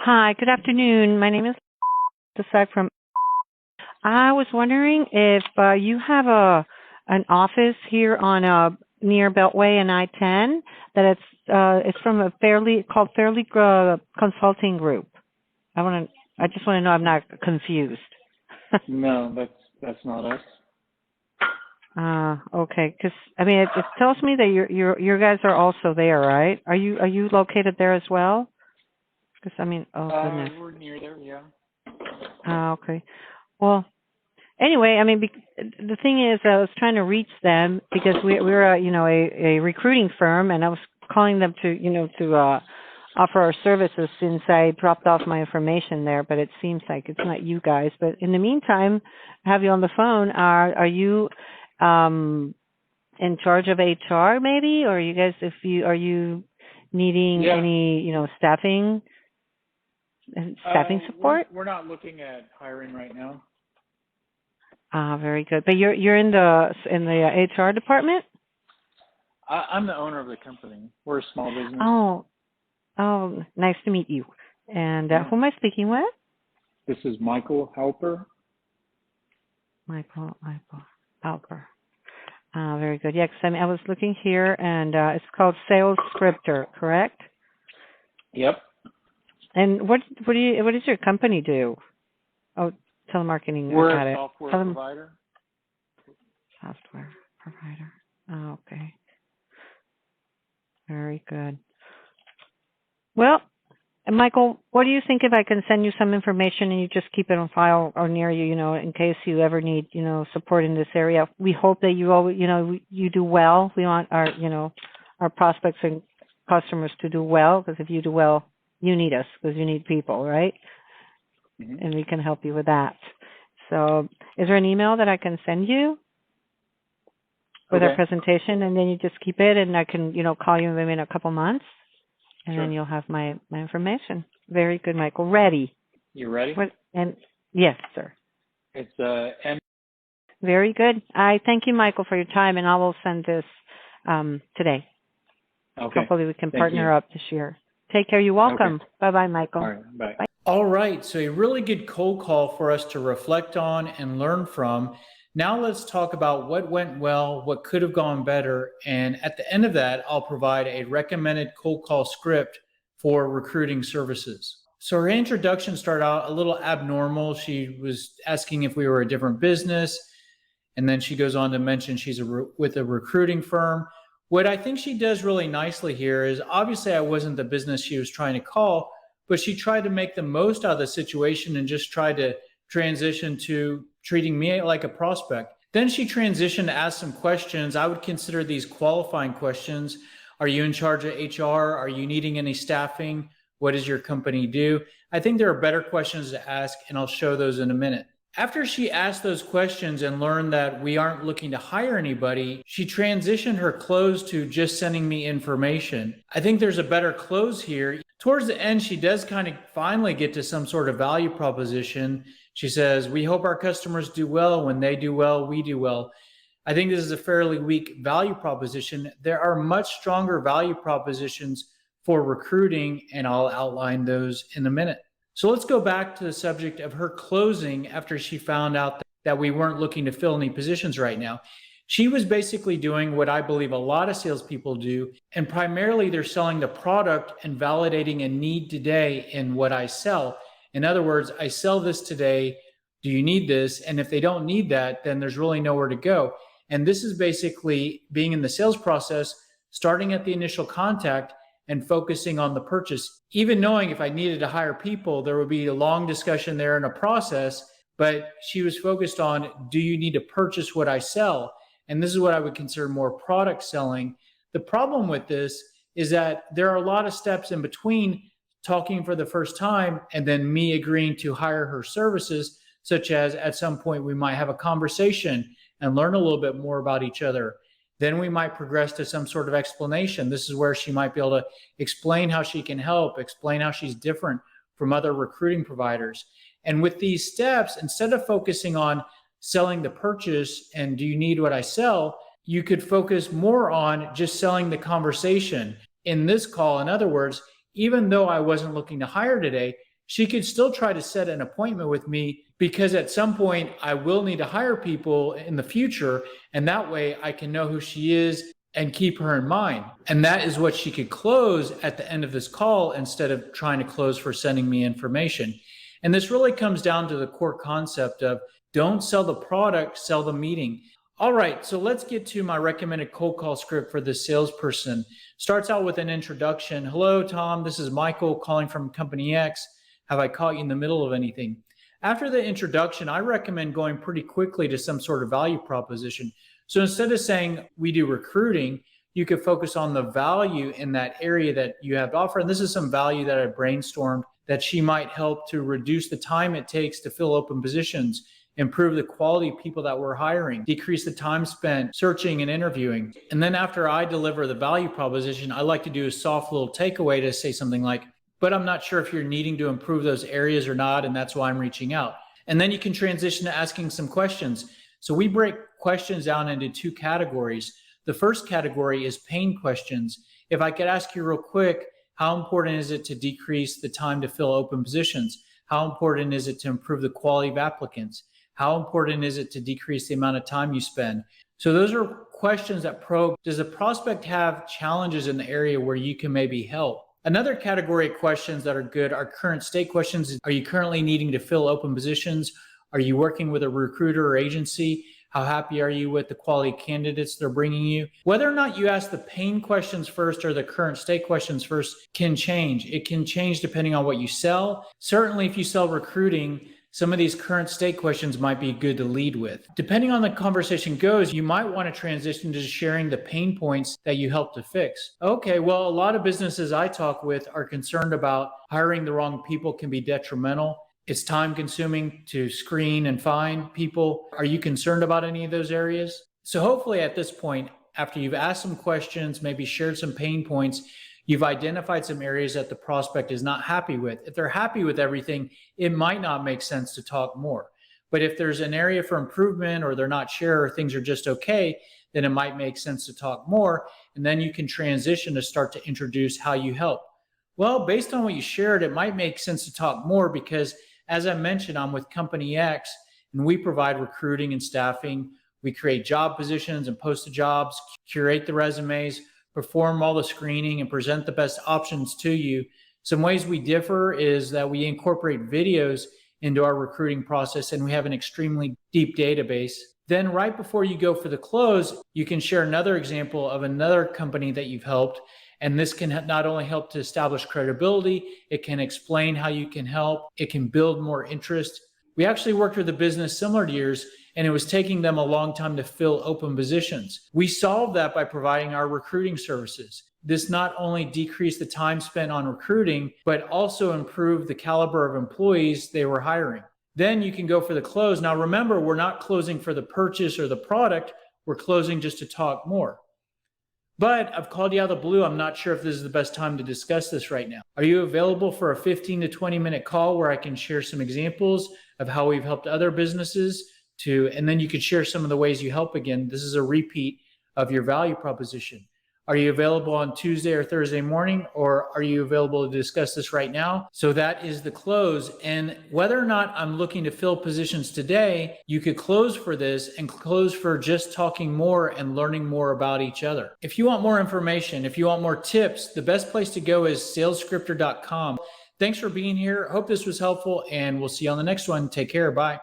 Hi, good afternoon. My name is aside from. I was wondering if you have an office here on near Beltway and I-10 that it's from a Fairly Consulting Group. I just want to know I'm not confused. No, that's not us. Okay, because I mean it tells me that your guys are also there, right? Are you located there as well? Because I mean, oh goodness. We're near there, yeah. Okay. Well, anyway, I mean, the thing is, I was trying to reach them because we're a recruiting firm, and I was calling them to offer our services since I dropped off my information there. But it seems like it's not you guys. But in the meantime, I have you on the phone. Are you in charge of HR maybe, or you guys? Are you needing Yeah. any staffing support? We're not looking at hiring right now. Very good. But you're in the HR department? I'm the owner of the company. We're a small business. Oh, nice to meet you. And Yeah. who am I speaking with? This is Michael Helper. Michael Alper. Very good. Yeah, 'cause I was looking here, and it's called Sales Scripter, correct? Yep. And what does your company do? Oh, telemarketing. We're I got a it. software provider. Software provider. Oh, okay. Very good. Well, Michael, what do you think if I can send you some information and you just keep it on file or near you, in case you ever need, support in this area? We hope that you always, you do well. We want our prospects and customers to do well, because if you do well, you need us because you need people, right? Mm-hmm. And we can help you with that. So is there an email that I can send you with our presentation, and then you just keep it, and I can, call you maybe in a couple months, and Sure. then you'll have my information. Very good, Michael. Ready? You ready? And yes, sir. It's M. Very good. I thank you, Michael, for your time, and I will send this today. Okay. Hopefully we can Thank partner you. up this year. Take care. You're welcome. Okay. Bye-bye, Michael. All right. Bye. Bye. All right, so a really good cold call for us to reflect on and learn from. Now let's talk about what went well, what could have gone better, and at the end of that, I'll provide a recommended cold call script for recruiting services. So her introduction started out a little abnormal. She was asking if we were a different business, and then she goes on to mention she's with a recruiting firm. What I think she does really nicely here is, obviously I wasn't the business she was trying to call, but she tried to make the most out of the situation and just tried to transition to treating me like a prospect. Then she transitioned to ask some questions. I would consider these qualifying questions. Are you in charge of HR? Are you needing any staffing? What does your company do? I think there are better questions to ask, and I'll show those in a minute. After she asked those questions and learned that we aren't looking to hire anybody, she transitioned her close to just sending me information. I think there's a better close here. Towards the end, she does kind of finally get to some sort of value proposition. She says, we hope our customers do well. When they do well, we do well. I think this is a fairly weak value proposition. There are much stronger value propositions for recruiting, and I'll outline those in a minute. So let's go back to the subject of her closing after she found out that we weren't looking to fill any positions right now. She was basically doing what I believe a lot of salespeople do, and primarily they're selling the product and validating a need today in what I sell. In other words, I sell this today. Do you need this? And if they don't need that, then there's really nowhere to go. And this is basically being in the sales process, starting at the initial contact and focusing on the purchase. Even knowing if I needed to hire people, there would be a long discussion there in a process, but she was focused on, do you need to purchase what I sell? And this is what I would consider more product selling. The problem with this is that there are a lot of steps in between talking for the first time and then me agreeing to hire her services, such as at some point we might have a conversation and learn a little bit more about each other. Then we might progress to some sort of explanation. This is where she might be able to explain how she can help, explain how she's different from other recruiting providers. And with these steps, instead of focusing on selling the purchase and do you need what I sell, you could focus more on just selling the conversation. In this call, in other words, even though I wasn't looking to hire today, she could still try to set an appointment with me, because at some point I will need to hire people in the future. And that way I can know who she is and keep her in mind. And that is what she could close at the end of this call, instead of trying to close for sending me information. And this really comes down to the core concept of don't sell the product, sell the meeting. All right, so let's get to my recommended cold call script for the salesperson. Starts out with an introduction. Hello, Tom. This is Michael calling from Company X. Have I caught you in the middle of anything? After the introduction, I recommend going pretty quickly to some sort of value proposition. So instead of saying we do recruiting, you could focus on the value in that area that you have to offer. And this is some value that I brainstormed, that she might help to reduce the time it takes to fill open positions, improve the quality of people that we're hiring, decrease the time spent searching and interviewing. And then after I deliver the value proposition, I like to do a soft little takeaway to say something like, but I'm not sure if you're needing to improve those areas or not, and that's why I'm reaching out. And then you can transition to asking some questions. So we break questions down into two categories. The first category is pain questions. If I could ask you real quick, how important is it to decrease the time to fill open positions? How important is it to improve the quality of applicants? How important is it to decrease the amount of time you spend? So those are questions that probe, does the prospect have challenges in the area where you can maybe help? Another category of questions that are good are current state questions. Are you currently needing to fill open positions? Are you working with a recruiter or agency? How happy are you with the quality of candidates they're bringing you? Whether or not you ask the pain questions first or the current state questions first can change. It can change depending on what you sell. Certainly, if you sell recruiting, some of these current state questions might be good to lead with. Depending on the conversation goes, you might want to transition to sharing the pain points that you help to fix. Okay, well, a lot of businesses I talk with are concerned about hiring the wrong people can be detrimental. It's time consuming to screen and find people. Are you concerned about any of those areas? So hopefully at this point, after you've asked some questions, maybe shared some pain points, you've identified some areas that the prospect is not happy with. If they're happy with everything, it might not make sense to talk more. But if there's an area for improvement, or they're not sure, or things are just okay, then it might make sense to talk more. And then you can transition to start to introduce how you help. Well, based on what you shared, it might make sense to talk more because, as I mentioned, I'm with Company X, and we provide recruiting and staffing. We create job positions and post the jobs, curate the resumes, perform all the screening, and present the best options to you. Some ways we differ is that we incorporate videos into our recruiting process, and we have an extremely deep database. Then right before you go for the close, you can share another example of another company that you've helped. And this can not only help to establish credibility, it can explain how you can help, it can build more interest. We actually worked with a business similar to yours, and it was taking them a long time to fill open positions. We solved that by providing our recruiting services. This not only decreased the time spent on recruiting, but also improved the caliber of employees they were hiring. Then you can go for the close. Now remember, we're not closing for the purchase or the product, we're closing just to talk more. But I've called you out of the blue. I'm not sure if this is the best time to discuss this right now. Are you available for a 15 to 20 minute call where I can share some examples of how we've helped other businesses and then you could share some of the ways you help again. This is a repeat of your value proposition. Are you available on Tuesday or Thursday morning, or are you available to discuss this right now? So that is the close. And whether or not I'm looking to fill positions today, you could close for this and close for just talking more and learning more about each other. If you want more information, if you want more tips, the best place to go is salesscripter.com. Thanks for being here. Hope this was helpful, and we'll see you on the next one. Take care. Bye.